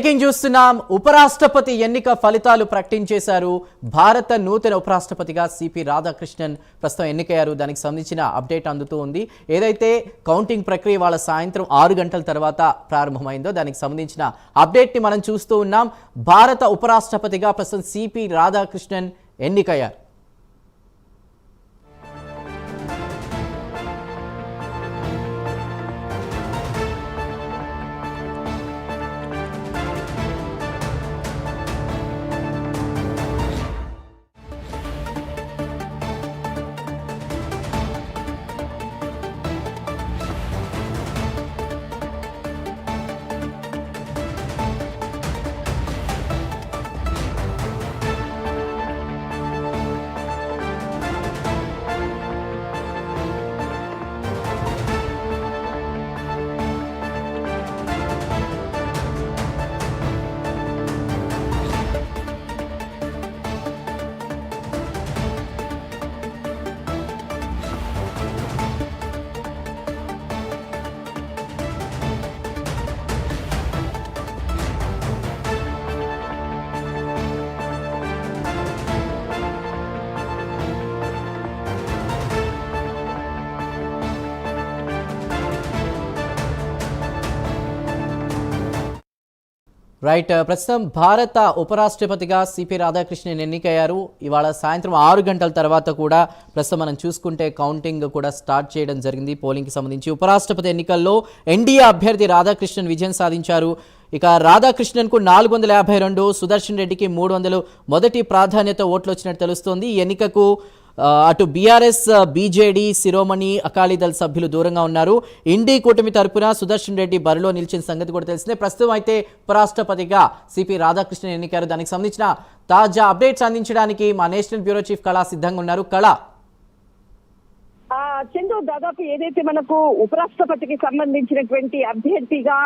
Breaking చూస్తున్నాం. ఉపరాష్ట్రపతి ఎన్నిక ఫలితాలు ప్రకటించేశారు. భారత నూతన ఉపరాష్ట్రపతిగా సిపి రాధాకృష్ణన్ ప్రస్తుతం ఎన్నికయ్యారు. దానికి సంబంధించిన అప్డేట్ అందుతూ ఉంది. ఏదైతే కౌంటింగ్ ప్రక్రియ వాళ్ళ సాయంత్రం 6 గంటల తర్వాత ప్రారంభమైందో దానికి సంబంధించిన అప్డేట్ ని మనం చూస్తూ ఉన్నాం. భారత ఉపరాష్ట్రపతిగా ప్రస్తుతం సిపి రాధాకృష్ణన్ ఎన్నికయ్యారు. రైట్, ప్రస్తుతం భారత ఉపరాష్ట్రపతిగా సిపి రాధాకృష్ణన్ ఎన్నికయ్యారు. ఇవాళ సాయంత్రం 6 గంటల తర్వాత కూడా ప్రస్తుతం మనం చూసుకుంటే కౌంటింగ్ కూడా స్టార్ట్ చేయడం జరిగింది. పోలింగ్కి సంబంధించి ఉపరాష్ట్రపతి ఎన్నికల్లో ఎన్డీఏ అభ్యర్థి రాధాకృష్ణన్ విజయం సాధించారు. ఇక రాధాకృష్ణన్కు 452, సుదర్శన్ రెడ్డికి 300 మొదటి ప్రాధాన్యత ఓట్లు వచ్చినట్టు తెలుస్తోంది. ఈ ఎన్నికకు అటు బీఆర్ఎస్, బీజేడీ, శిరోమణి అకాలీదళ్ సభ్యులు దూరంగా ఉన్నారు. ఇండీ కూటమి తరపున సుదర్శన్ రెడ్డి బరిలో నిలిచిన సంగతి కూడా తెలిసిందే. ప్రస్తుతం అయితే ఉపరాష్ట్రపతిగా సిపి రాధాకృష్ణన్ ఎన్నికారు. దానికి సంబంధించిన తాజా అప్డేట్స్ అందించడానికి మా నేషనల్ బ్యూరో చీఫ్ కళ సిద్ధంగా ఉన్నారు. కళ, చందు, దాదాపు ఏదైతే మనకు ఉపరాష్ట్రపతికి సంబంధించినటువంటి అభ్యర్థిగా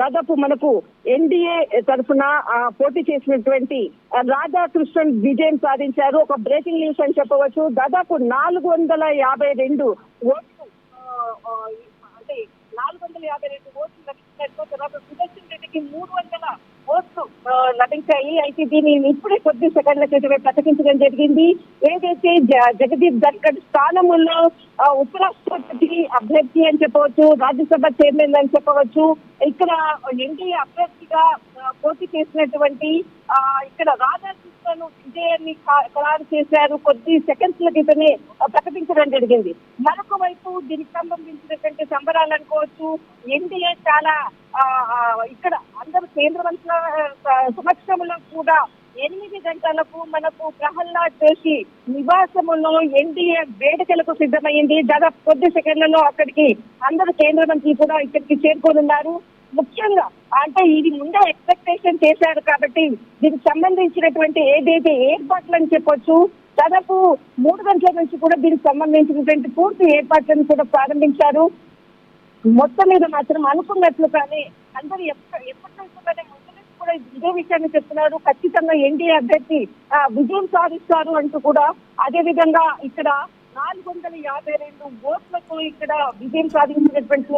దాదాపు మనకు ఎన్డీఏ తరఫున పోటీ చేసినటువంటి రాధాకృష్ణన్ విజయం సాధించారు. ఒక బ్రేకింగ్ న్యూస్ అని చెప్పవచ్చు. దాదాపు 452 ఓట్లు, అంటే 452 ఓట్లు లభించినట్టు, తర్వాత సుదర్శన్ రెడ్డికి 300 ఓట్లు లభించాయి. అయితే దీన్ని ఇప్పుడే కొద్ది సెకండ్ల క్రితమే ప్రకటించడం జరిగింది. ఏదైతే జగదీప్ ధన్కర్ స్థానంలో ఉపరాష్ట్రపతి అభ్యర్థి అని చెప్పవచ్చు, రాజ్యసభ చైర్మన్ అని చెప్పవచ్చు, ఇక్కడ ఎన్డీఏ అభ్యర్థిగా పోటీ చేసినటువంటి ఇక్కడ రాధాకృష్ణన్ విజయాన్ని ఖరారు చేశారు. కొద్ది సెకండ్స్ల క్రితమే ప్రకటించడం జరిగింది. మరొక వైపు దీనికి సంబంధించినటువంటి సంబరాలు అనుకోవచ్చు. ఎన్డీఏ చాలా ఇక్కడ అందరూ కేంద్ర మంత్రుల సమక్షంలో కూడా 8 గంటలకు మనకు ప్రహ్లాద్ జోషి నివాసములో ఎన్డీఏ వేడుకలకు సిద్ధమైంది. దాదాపు కొద్ది సెకండ్లలో అక్కడికి అందరూ కేంద్ర మంత్రులు కూడా ఇక్కడికి చేరుకోనున్నారు. ముఖ్యంగా అంటే ఇది ముందే ఎక్స్పెక్టేషన్ చేశారు కాబట్టి దీనికి సంబంధించినటువంటి ఏదైతే ఏర్పాట్లు అని చెప్పొచ్చు, దాదాపు 3 గంటల నుంచి కూడా దీనికి సంబంధించినటువంటి పూర్తి ఏర్పాట్లను కూడా ప్రారంభించారు. మొత్తం మీద మాత్రం అనుకున్నట్లు కానీ అందరూ ఎప్పటికైనా ముందు నుంచి కూడా ఇదే విషయాన్ని చెప్తున్నారు. ఖచ్చితంగా ఎన్డీఏ అభ్యర్థి విజయం సాధిస్తారు అంటూ కూడా. అదే విధంగా ఇక్కడ 452 ఓట్లతో ఇక్కడ విజయం సాధించినటువంటి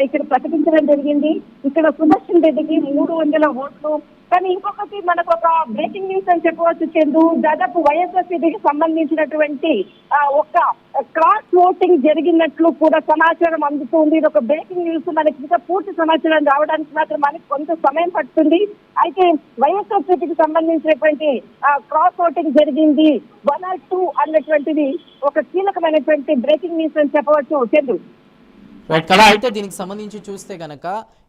ఇక్కడ ప్రకటించడం జరిగింది. ఇక్కడ సుదర్శన్ రెడ్డికి 300 ఓట్లు. కానీ ఇంకొకటి మనకు ఒక బ్రేకింగ్ న్యూస్ అని చెప్పవచ్చు చందు. దాదాపు వైఎస్ఆర్సీపీకి సంబంధించినటువంటి ఒక క్రాస్ ఓటింగ్ జరిగినట్లు కూడా సమాచారం అందుతుంది. ఇది ఒక బ్రేకింగ్ న్యూస్. మనకి ఇంకా పూర్తి సమాచారం రావడానికి మాత్రం మనకి కొంత సమయం పడుతుంది. అయితే వైఎస్ఆర్సీపీకి సంబంధించినటువంటి క్రాస్ ఓటింగ్ జరిగింది 1 or 2 అన్నటువంటిది ఒక కీలకమైనటువంటి బ్రేకింగ్ న్యూస్ అని చెప్పవచ్చు చందు. కళ, అయితే దీనికి సంబంధించి చూస్తే కనుక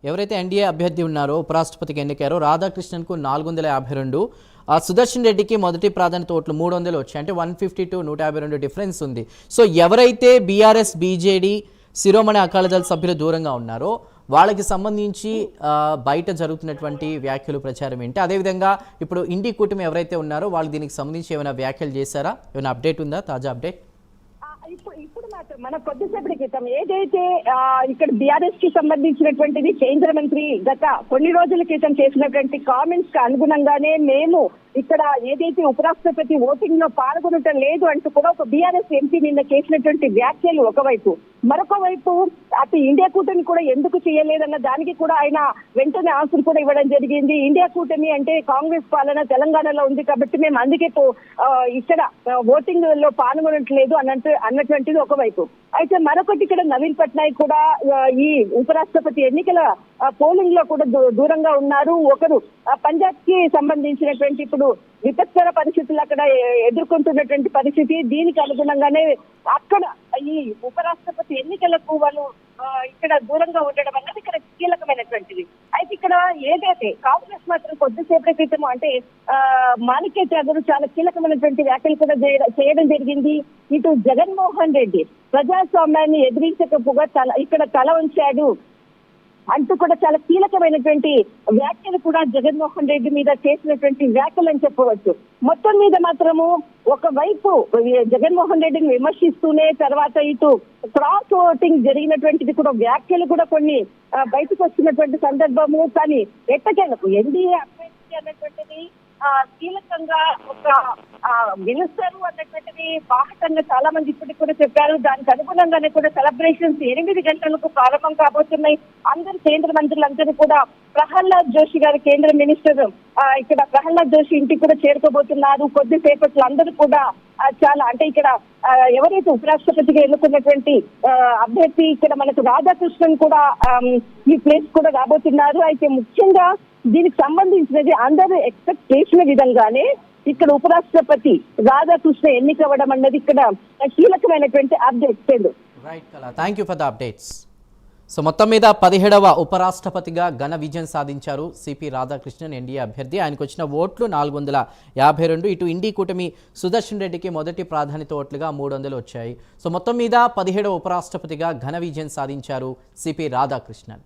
ఎవరైతే ఎన్డీఏ అభ్యర్థి ఉన్నారో ఉపరాష్ట్రపతికి ఎన్నికారో రాధాకృష్ణన్కు 452, సుదర్శన్ రెడ్డికి మొదటి ప్రాధాన్యత ఓట్లు 300 వచ్చాయి. అంటే 150 to 152 డిఫరెన్స్ ఉంది. సో ఎవరైతే బీఆర్ఎస్, బీజేడీ, శిరోమణి అకాలీదళ్ సభ్యులు దూరంగా ఉన్నారో వాళ్ళకి సంబంధించి బయట జరుగుతున్నటువంటి వ్యాఖ్యలు, ప్రచారం ఏంటి? అదేవిధంగా ఇప్పుడు ఇండీ కూటమి ఎవరైతే ఉన్నారో వాళ్ళు దీనికి సంబంధించి ఏమైనా వ్యాఖ్యలు చేశారా? ఏమైనా అప్డేట్ ఉందా, తాజా అప్డేట్? ఇప్పుడు మన కొద్దిసేపటి క్రితం ఏదైతే ఇక్కడ బీఆర్ఎస్ కి సంబంధించినటువంటిది కేంద్ర మంత్రి గత కొన్ని రోజుల క్రితం చేసినటువంటి కామెంట్స్ కి అనుగుణంగానే మేము ఇక్కడ ఏదైతే ఉపరాష్ట్రపతి ఓటింగ్ లో పాల్గొనటం లేదు అంటూ కూడా ఒక బీఆర్ఎస్ ఎంపీ నిన్న చేసినటువంటి వ్యాఖ్యలు ఒకవైపు, మరొక వైపు అటు ఇండియా కూటమి కూడా ఎందుకు చేయలేదన్న దానికి కూడా ఆయన వెంటనే ఆన్సర్ కూడా ఇవ్వడం జరిగింది. ఇండియా కూటమి అంటే కాంగ్రెస్ పాలన తెలంగాణలో ఉంది కాబట్టి మేము అందుకే ఇక్కడ ఓటింగ్ లో పాల్గొనట్లేదు అన్నటువంటిది ఒకవైపు. అయితే మరొకటి ఇక్కడ నవీన్ పట్నాయక్ కూడా ఈ ఉపరాష్ట్రపతి ఎన్నికల పోలింగ్ లో కూడా దూరంగా ఉన్నారు. ఒకరు పంజాబ్ కి సంబంధించినటువంటి ఇప్పుడు విపత్కర పరిస్థితులు అక్కడ ఎదుర్కొంటున్నటువంటి పరిస్థితి, దీనికి అనుగుణంగానే అక్కడ ఈ ఉపరాష్ట్రపతి ఎన్నికలకు వాళ్ళు ఇక్కడ దూరంగా ఉండడం అన్నది ఇక్కడ కీలకమైనటువంటిది. అయితే ఇక్కడ ఏదైతే కాంగ్రెస్ మాత్రం కొద్దిసేపటి క్రితం అంటే మాణిక్య ఠాగూర్ చాలా కీలకమైనటువంటి వ్యాఖ్యలు కూడా చేయడం జరిగింది. ఇటు జగన్మోహన్ రెడ్డి ప్రజాస్వామ్యాన్ని ఎదిరించకపోగా ఇక్కడ తల ఉంచాడు అంటూ కూడా చాలా కీలకమైనటువంటి వ్యాఖ్యలు కూడా జగన్మోహన్ రెడ్డి మీద చేసినటువంటి వ్యాఖ్యలు అని చెప్పవచ్చు. మొత్తం మీద మాత్రము ఒకవైపు జగన్మోహన్ రెడ్డిని విమర్శిస్తూనే తర్వాత ఇటు క్రాస్ ఓటింగ్ జరిగినటువంటిది కూడా వ్యాఖ్యలు కూడా కొన్ని బయటకు వచ్చినటువంటి సందర్భము. కానీ ఎట్టకేలకు ఎన్డీఏ అభ్యర్థి అన్నటువంటిది కీలకంగా ఒక గెలుస్తారు అన్నటువంటిది బాహటంగా చాలా మంది ఇప్పటికి కూడా చెప్పారు. దానికి అనుగుణంగానే కూడా సెలబ్రేషన్స్ 8 గంటలకు ప్రారంభం కాబోతున్నాయి. అందరు కేంద్ర మంత్రులందరూ కూడా ప్రహ్లాద్ జోషి గారు కేంద్ర మినిస్టర్ ఇక్కడ ప్రహ్లాద్ జోషి ఇంటికి కూడా చేరుకోబోతున్నారు. కొద్దిసేపట్లో అందరూ కూడా చాలా అంటే ఇక్కడ ఎవరైతే ఉపరాష్ట్రపతిగా ఎన్నుకున్నటువంటి అభ్యర్థి ఇక్కడ మనకు రాధాకృష్ణన్ కూడా ఈ ప్లేస్ కూడా రాబోతున్నారు. అయితే ముఖ్యంగా దీనికి సంబంధించినది అందరూ ఎక్స్పెక్ట్ చేసిన విధంగానే ఇక్కడ ఉపరాష్ట్రపతి రాధాకృష్ణ ఎన్నికవ్వడం అన్నది ఇక్కడ కీలకమైనటువంటి అప్డేట్స్. రైట్ కళ, thank you for the updates. So మొత్తం మీద 17వ ఉపరాష్ట్రపతిగా ఘన విజయం సాధించారు సిపి రాధాకృష్ణన్, ఎన్డీఏ అభ్యర్థి. ఆయనకు వచ్చిన ఓట్లు 452. ఇటు ఇండి కూటమి సుదర్శన్ రెడ్డికి మొదటి ప్రాధాన్యత ఓట్లుగా 300 వచ్చాయి. సో మొత్తం మీద 17వ ఉపరాష్ట్రపతిగా ఘన విజయం సాధించారు సిపి రాధాకృష్ణన్.